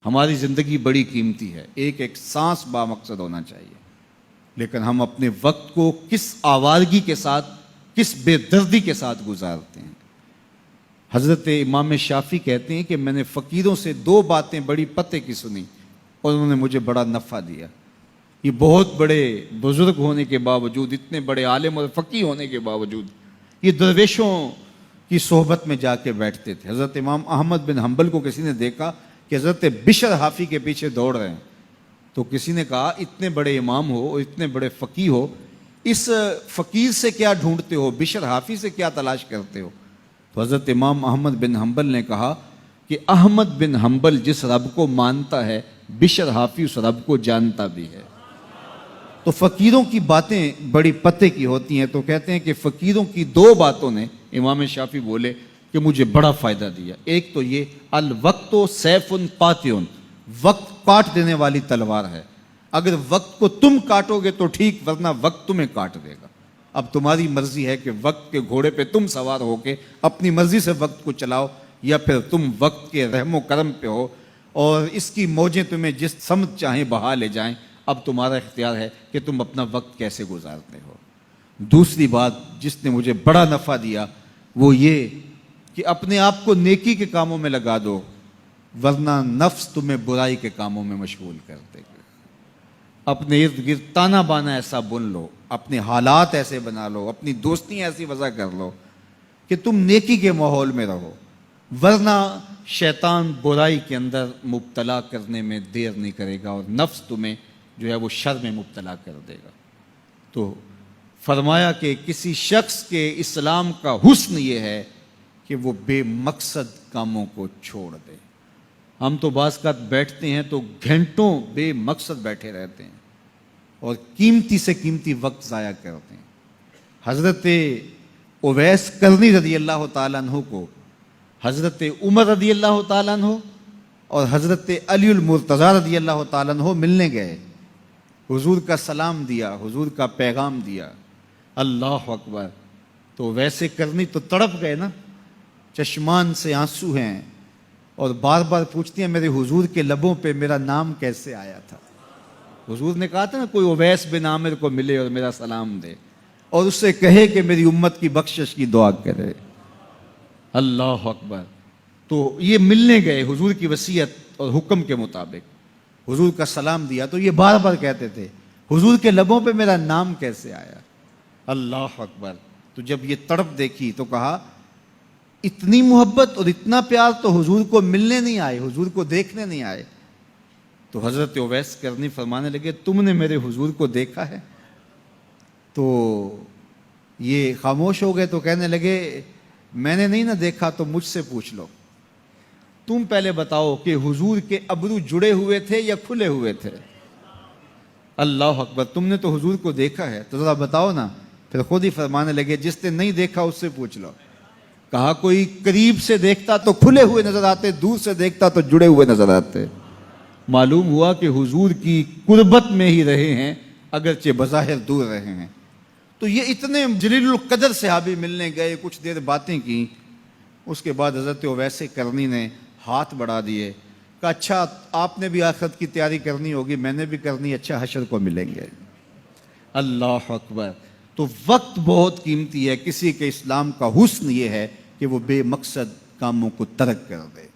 ہماری زندگی بڑی قیمتی ہے، ایک ایک سانس بامقصد ہونا چاہیے، لیکن ہم اپنے وقت کو کس آوارگی کے ساتھ، کس بے دردی کے ساتھ گزارتے ہیں۔ حضرت امام شافعی کہتے ہیں کہ میں نے فقیروں سے 2 باتیں بڑی پتے کی سنی اور انہوں نے مجھے بڑا نفع دیا۔ یہ بہت بڑے بزرگ ہونے کے باوجود، اتنے بڑے عالم اور فقیہ ہونے کے باوجود، یہ درویشوں کی صحبت میں جا کے بیٹھتے تھے۔ حضرت امام احمد بن حنبل کو کسی نے دیکھا کہ حضرت بشر حافی کے پیچھے دوڑ رہے ہیں، تو کسی نے کہا اتنے بڑے امام ہو اور اتنے بڑے فقیہ ہو، اس فقیر سے کیا ڈھونڈتے ہو، بشر حافی سے کیا تلاش کرتے ہو؟ تو حضرت امام احمد بن حنبل نے کہا کہ احمد بن حنبل جس رب کو مانتا ہے، بشر حافی اس رب کو جانتا بھی ہے۔ تو فقیروں کی باتیں بڑی پتے کی ہوتی ہیں، تو کہتے ہیں کہ فقیروں کی 2 باتوں نے، امام شافعی بولے، کہ مجھے بڑا فائدہ دیا۔ ایک تو یہ الوقت سیف قاطع، وقت کاٹ دینے والی تلوار ہے، اگر وقت کو تم کاٹو گے تو ٹھیک، ورنہ وقت تمہیں کاٹ دے گا۔ اب تمہاری مرضی ہے کہ وقت کے گھوڑے پہ تم سوار ہو کے اپنی مرضی سے وقت کو چلاؤ، یا پھر تم وقت کے رحم و کرم پہ ہو اور اس کی موجیں تمہیں جس سمت چاہیں بہا لے جائیں۔ اب تمہارا اختیار ہے کہ تم اپنا وقت کیسے گزارتے ہو۔ دوسری بات جس نے مجھے بڑا نفع دیا وہ یہ کہ اپنے آپ کو نیکی کے کاموں میں لگا دو، ورنہ نفس تمہیں برائی کے کاموں میں مشغول کر دے گا۔ اپنے ارد گرد تانا بانا ایسا بن لو، اپنے حالات ایسے بنا لو، اپنی دوستی ایسی وضع کر لو کہ تم نیکی کے ماحول میں رہو، ورنہ شیطان برائی کے اندر مبتلا کرنے میں دیر نہیں کرے گا اور نفس تمہیں جو ہے وہ شر میں مبتلا کر دے گا۔ تو فرمایا کہ کسی شخص کے اسلام کا حسن یہ ہے کہ وہ بے مقصد کاموں کو چھوڑ دے۔ ہم تو بعض اوقات بیٹھتے ہیں تو گھنٹوں بے مقصد بیٹھے رہتے ہیں اور قیمتی سے قیمتی وقت ضائع کرتے ہیں۔ حضرت اویس کرنی رضی اللہ تعالیٰ عنہ کو حضرت عمر رضی اللہ تعالیٰ عنہ اور حضرت علی المرتضیٰ رضی اللہ تعالیٰ عنہ ملنے گئے، حضور کا سلام دیا، حضور کا پیغام دیا، اللہ اکبر۔ تو ویسے کرنی تو تڑپ گئے نا، چشمان سے آنسو ہیں اور بار بار پوچھتی ہیں میرے حضور کے لبوں پہ میرا نام کیسے آیا تھا۔ حضور نے کہا تھا نا کوئی اویس بن عامر کو ملے اور میرا سلام دے اور اس سے کہے کہ میری امت کی بخشش کی دعا کرے، اللہ اکبر۔ تو یہ ملنے گئے حضور کی وصیت اور حکم کے مطابق، حضور کا سلام دیا، تو یہ بار بار کہتے تھے حضور کے لبوں پہ میرا نام کیسے آیا، اللہ اکبر۔ تو جب یہ تڑپ دیکھی تو کہا اتنی محبت اور اتنا پیار تو حضور کو ملنے نہیں آئے، حضور کو دیکھنے نہیں آئے۔ تو حضرت اویس کرنی فرمانے لگے تم نے میرے حضور کو دیکھا ہے؟ تو یہ خاموش ہو گئے، تو کہنے لگے میں نے نہیں نہ دیکھا تو مجھ سے پوچھ لو، تم پہلے بتاؤ کہ حضور کے ابرو جڑے ہوئے تھے یا کھلے ہوئے تھے؟ اللہ اکبر، تم نے تو حضور کو دیکھا ہے تو ذرا بتاؤ نا۔ پھر خود ہی فرمانے لگے جس نے نہیں دیکھا اس سے پوچھ لو۔ کہا کوئی قریب سے دیکھتا تو کھلے ہوئے نظر آتے، دور سے دیکھتا تو جڑے ہوئے نظر آتے۔ معلوم ہوا کہ حضور کی قربت میں ہی رہے ہیں اگرچہ بظاہر دور رہے ہیں۔ تو یہ اتنے جلیل القدر صحابی ملنے گئے، کچھ دیر باتیں کی، اس کے بعد حضرت اویس کرنی نے ہاتھ بڑھا دیے، کہا اچھا آپ نے بھی آخرت کی تیاری کرنی ہوگی، میں نے بھی کرنی، اچھا حشر کو ملیں گے۔ اللہ اکبر۔ تو وقت بہت قیمتی ہے، کسی کے اسلام کا حسن یہ ہے کہ وہ بے مقصد کاموں کو ترک کر دے۔